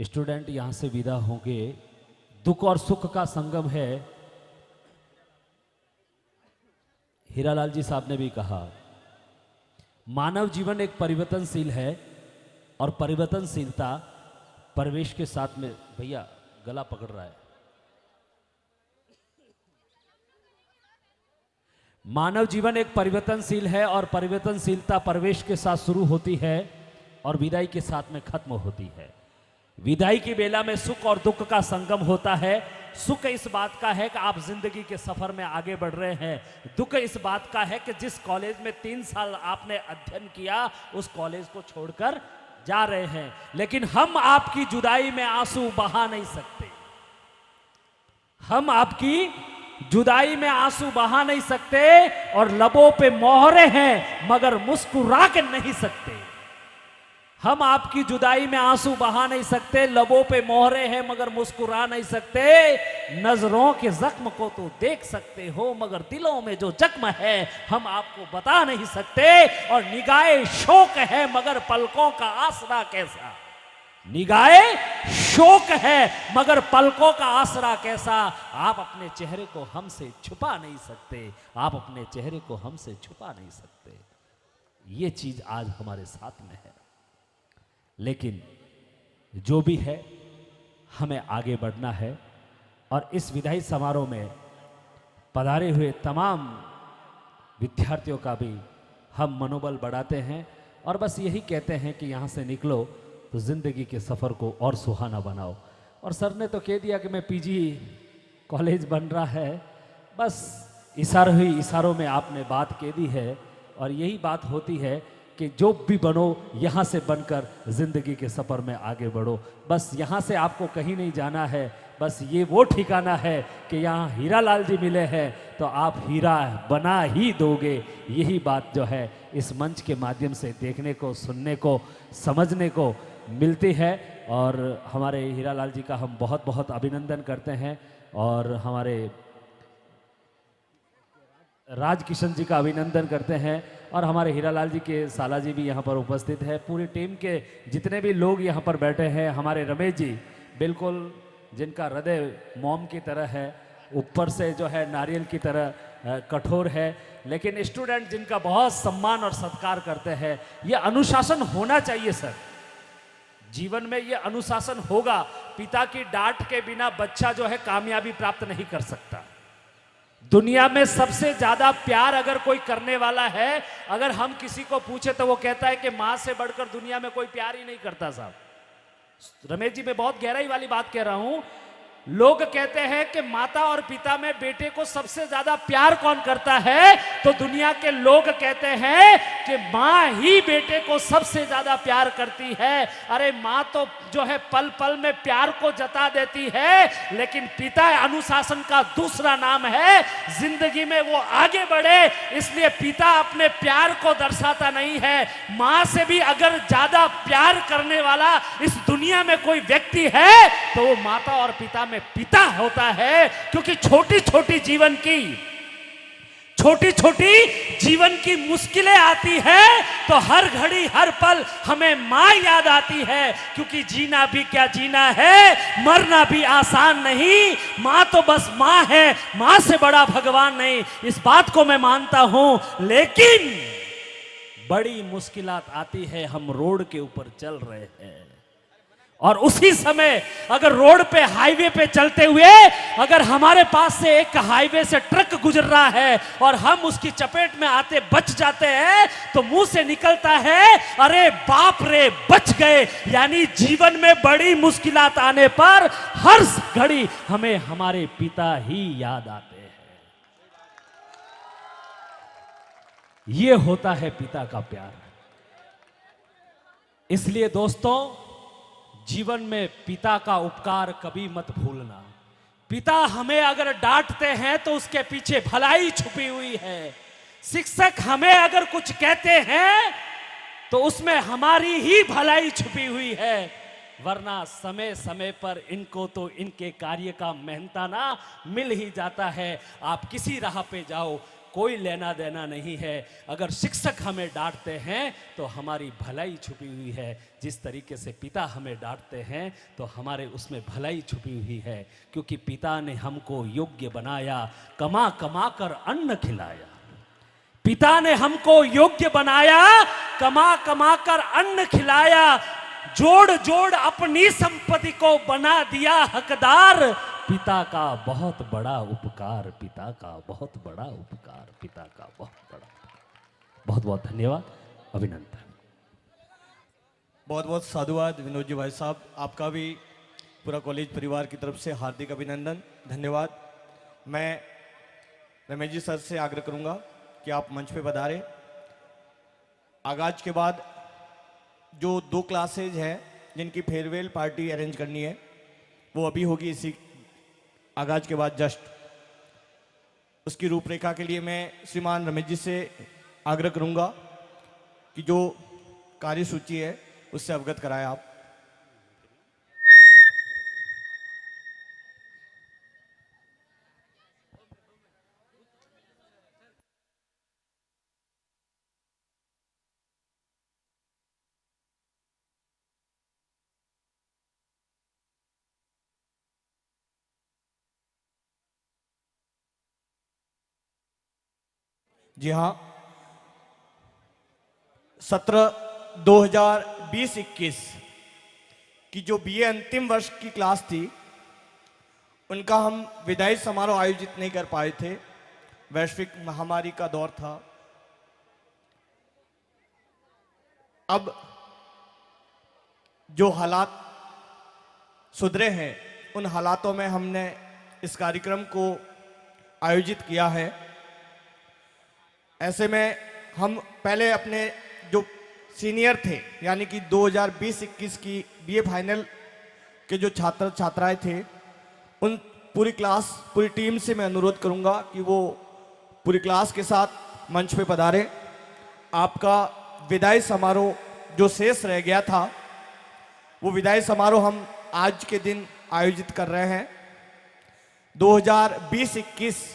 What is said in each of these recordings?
Student यहां से विदा होंगे। दुख और सुख का संगम है। हीरालाल जी साहब ने भी कहा, मानव जीवन एक परिवर्तनशील है और परिवर्तनशीलता परिवेश के साथ में, भैया गला पकड़ रहा है। मानव जीवन एक परिवर्तनशील है और परिवर्तनशीलता परिवेश के साथ शुरू होती है और विदाई के साथ में खत्म होती है। विदाई की बेला में सुख और दुख का संगम होता है। सुख इस बात का है कि आप जिंदगी के सफर में आगे बढ़ रहे हैं। दुख इस बात का है कि जिस कॉलेज में 3 साल आपने अध्ययन किया उस कॉलेज को छोड़कर जा रहे हैं। लेकिन हम आपकी जुदाई में आंसू बहा नहीं सकते। हम आपकी जुदाई में आंसू बहा नहीं सकते और लबों पे मोहरे हैं मगर मुस्कुरा के नहीं सकते। हम आपकी जुदाई में आंसू बहा नहीं सकते, लबों पे मोहरे हैं मगर मुस्कुरा नहीं सकते। नजरों के जख्म को तो देख सकते हो मगर दिलों में जो जख्म है हम आपको बता नहीं सकते। और निगाहे शोक है मगर पलकों का आसरा कैसा। निगाहे शोक है मगर पलकों का आसरा कैसा। आप अपने चेहरे को हमसे छुपा नहीं सकते। आप अपने चेहरे को हमसे छुपा नहीं सकते। ये चीज आज हमारे साथ में है। लेकिन जो भी है हमें आगे बढ़ना है। और इस विदाई समारोह में पधारे हुए तमाम विद्यार्थियों का भी हम मनोबल बढ़ाते हैं और बस यही कहते हैं कि यहाँ से निकलो तो जिंदगी के सफ़र को और सुहाना बनाओ। और सर ने तो कह दिया कि मैं पीजी कॉलेज बन रहा है, बस इशारों में आपने बात कह दी है। और यही बात होती है कि जो भी बनो यहाँ से बनकर जिंदगी के सफ़र में आगे बढ़ो। बस यहाँ से आपको कहीं नहीं जाना है, बस ये वो ठिकाना है कि यहाँ हीरालाल जी मिले हैं तो आप हीरा बना ही दोगे। यही बात जो है इस मंच के माध्यम से देखने को, सुनने को, समझने को मिलती है। और हमारे हीरालाल जी का हम बहुत बहुत अभिनंदन करते हैं और हमारे राज किशन जी का अभिनंदन करते हैं। और हमारे हीरालाल जी के साला जी भी यहाँ पर उपस्थित है। पूरी टीम के जितने भी लोग यहाँ पर बैठे हैं, हमारे रमेश जी बिल्कुल जिनका हृदय मोम की तरह है, ऊपर से जो है नारियल की तरह कठोर है, लेकिन स्टूडेंट जिनका बहुत सम्मान और सत्कार करते हैं। ये अनुशासन होना चाहिए सर, जीवन में ये अनुशासन होगा। पिता की डांट के बिना बच्चा जो है कामयाबी प्राप्त नहीं कर सकता। दुनिया में सबसे ज्यादा प्यार अगर कोई करने वाला है, अगर हम किसी को पूछे तो वो कहता है कि मां से बढ़कर दुनिया में कोई प्यार ही नहीं करता साहब। रमेश जी मैं बहुत गहराई वाली बात कह रहा हूं। लोग कहते हैं कि माता और पिता में बेटे को सबसे ज्यादा प्यार कौन करता है, तो दुनिया के लोग कहते हैं कि मां ही बेटे को सबसे ज्यादा प्यार करती है। अरे मां तो जो है पल पल में प्यार को जता देती है, लेकिन पिता अनुशासन का दूसरा नाम है। जिंदगी में वो आगे बढ़े इसलिए पिता अपने प्यार को दर्शाता नहीं है। मां से भी अगर ज्यादा प्यार करने वाला इस दुनिया में कोई व्यक्ति है तो वो माता और पिता में पिता होता है। क्योंकि छोटी छोटी जीवन की मुश्किलें आती है तो हर घड़ी हर पल हमें मां याद आती है। क्योंकि जीना भी क्या जीना है, मरना भी आसान नहीं। मां तो बस मां है, मां से बड़ा भगवान नहीं, इस बात को मैं मानता हूं। लेकिन बड़ी मुश्किलात आती है, हम रोड के ऊपर चल रहे हैं और उसी समय अगर रोड पे, हाईवे पे चलते हुए अगर हमारे पास से एक हाईवे से ट्रक गुजर रहा है और हम उसकी चपेट में आते बच जाते हैं तो मुंह से निकलता है अरे बाप रे बच गए। यानी जीवन में बड़ी मुश्किलात आने पर हर घड़ी हमें हमारे पिता ही याद आते हैं। ये होता है पिता का प्यार। इसलिए दोस्तों जीवन में पिता का उपकार कभी मत भूलना। पिता हमें अगर डांटते हैं तो उसके पीछे भलाई छुपी हुई है। शिक्षक हमें अगर कुछ कहते हैं तो उसमें हमारी ही भलाई छुपी हुई है। वरना समय समय पर इनको तो इनके कार्य का मेहनताना मिल ही जाता है। आप किसी राह पे जाओ, कोई लेना देना नहीं है। अगर शिक्षक हमें डांटते हैं तो हमारी भलाई छुपी हुई है, जिस तरीके से पिता हमें डांटते हैं तो हमारे उसमें भलाई छुपी हुई है, क्योंकि पिता ने हमको योग्य बनाया, कमा कमा कर अन्न खिलाया। पिता ने हमको योग्य बनाया, कमा कमा कर अन्न खिलाया, जोड़ जोड़ अपनी संपत्ति को बना दिया हकदार। पिता का बहुत बड़ा उपकार, पिता का बहुत बड़ा उपकार, पिता का बहुत बड़ा उपकार। बहुत बहुत धन्यवाद, अभिनंदन। बहुत बहुत साधुवाद विनोद जी भाई साहब, आपका भी पूरा कॉलेज परिवार की तरफ से हार्दिक अभिनंदन, धन्यवाद। मैं रमेश जी सर से आग्रह करूंगा कि आप मंच पे पधारें। आगाज के बाद जो 2 क्लासेज हैं जिनकी फेयरवेल पार्टी अरेंज करनी है वो अभी होगी, इसी आगाज के बाद जस्ट। उसकी रूपरेखा के लिए मैं श्रीमान रमेश जी से आग्रह करूंगा कि जो कार्यसूची है उससे अवगत कराएं आप। जी हाँ, सत्र 2020-21 की जो बीए अंतिम वर्ष की क्लास थी उनका हम विदाई समारोह आयोजित नहीं कर पाए थे, वैश्विक महामारी का दौर था। अब जो हालात सुधरे हैं उन हालातों में हमने इस कार्यक्रम को आयोजित किया है। ऐसे में हम पहले अपने जो सीनियर थे यानी कि 2020-21 की बीए फाइनल के जो छात्र छात्राएं थे उन पूरी क्लास पूरी टीम से मैं अनुरोध करूंगा कि वो पूरी क्लास के साथ मंच पे पधारें। आपका विदाई समारोह जो शेष रह गया था वो विदाई समारोह हम आज के दिन आयोजित कर रहे हैं। 2020-21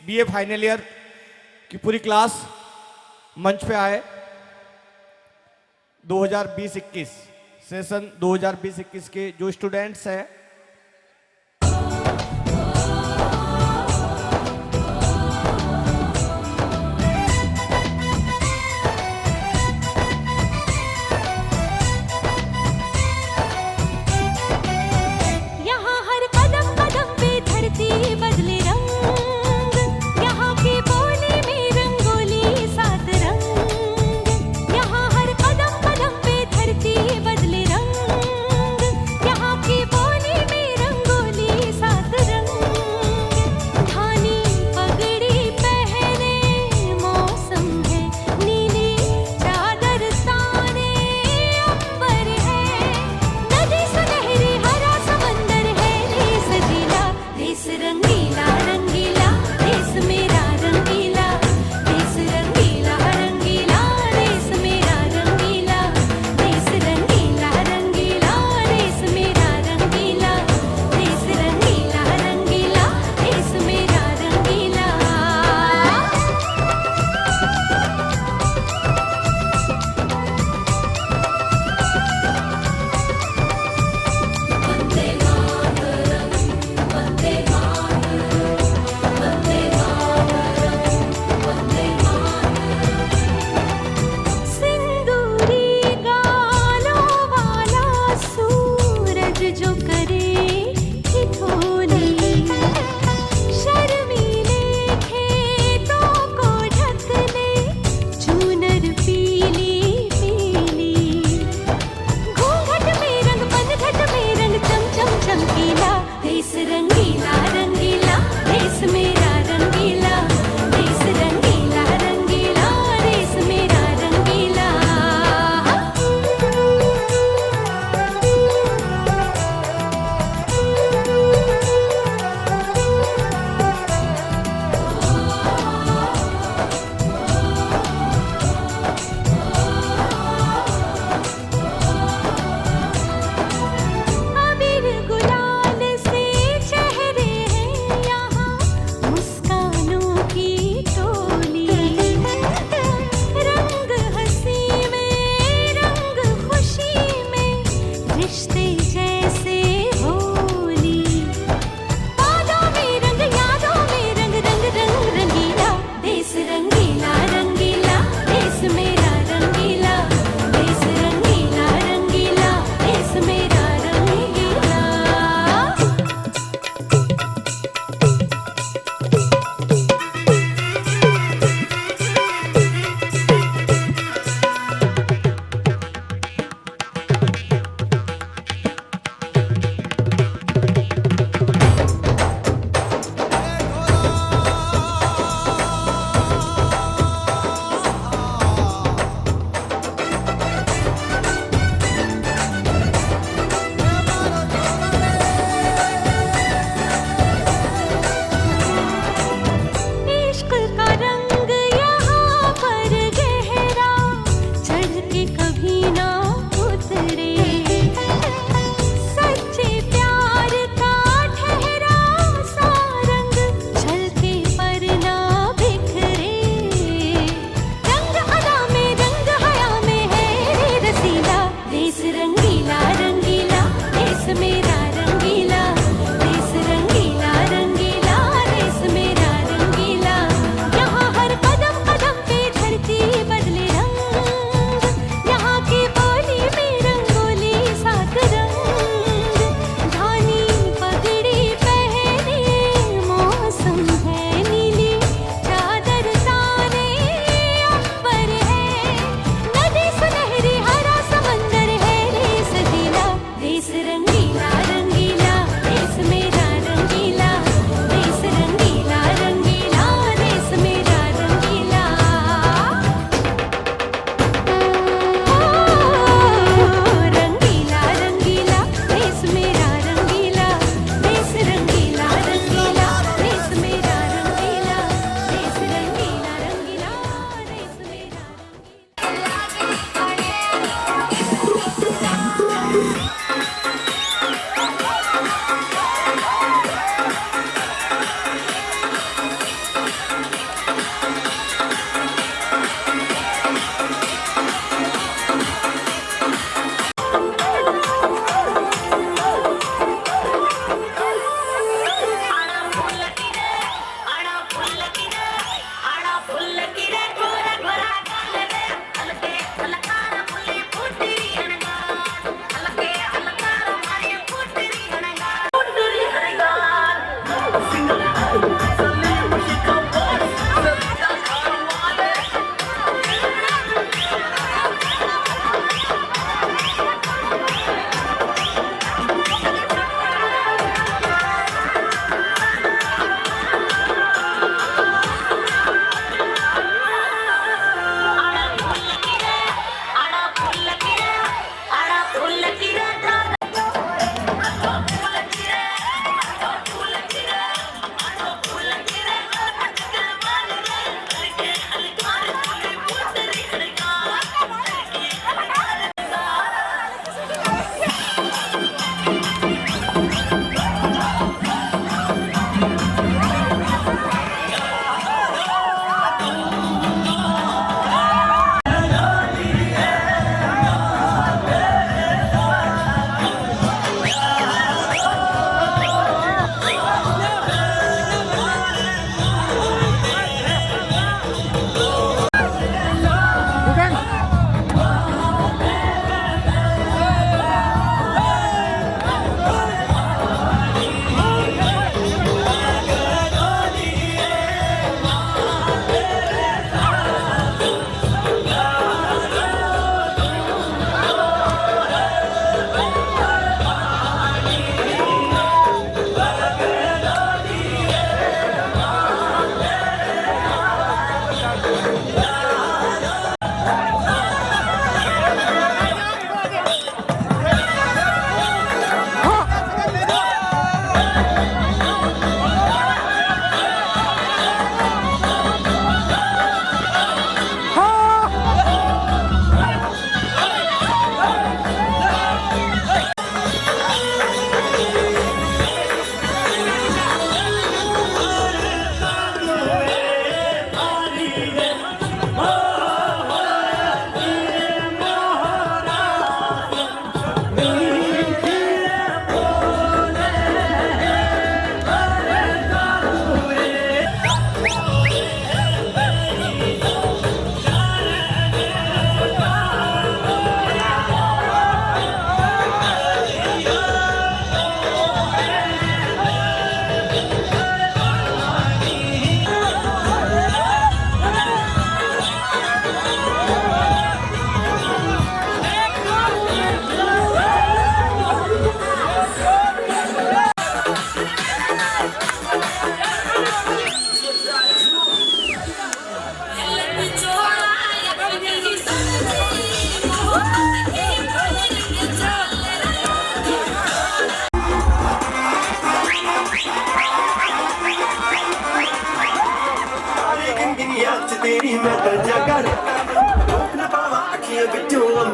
बीए फाइनल ईयर की पूरी क्लास मंच पे आए। 2020-21 सेशन 2020-21 के जो स्टूडेंट्स हैं यहाँ की बोली मैं तो जगर रोक न पावा अखियों बिचूम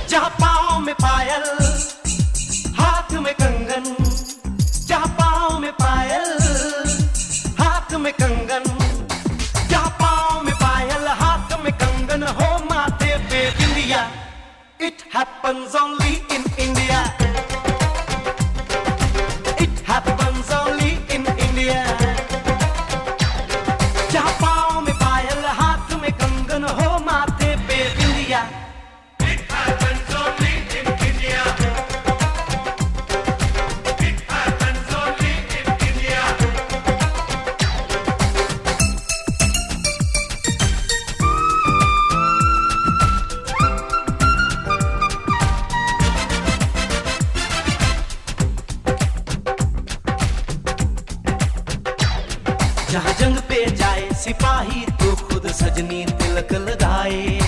जहाँ पाँव में पायल हाथ में कंगन, जहाँ पाँव में पायल हाथ में कंगन, जहाँ पाँव में पायल हाथ में कंगन हो माथे पे बिंदिया। It happens only in India. It happens only in India. जहाँ पाँव में पायल हाथ में कंगन हो माथे पे बिंदिया। It happens only in India. It happens only in India. जहाँ जंग पे जाए सिपाही तो खुद सजनी तिलक लगाए।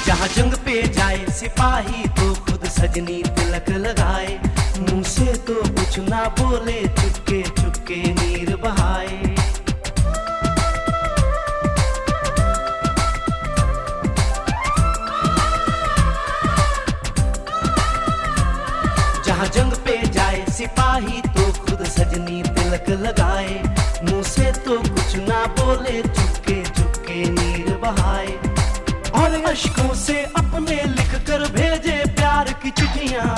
जहाँ जंग पे जाए सिपाही तो खुद सजनी तिलक लगाए। मुंह से तो कुछ ना बोले चुपके चुपके नीर बहाए। जहाँ जंग पे जाए सिपाही तो खुद सजनी तिलक लगाए। मुंह से तो कुछ ना बोले चुपके चुपके नीर बहाए। और अश्कों से अपने लिख कर भेजे प्यार की चिट्ठियां।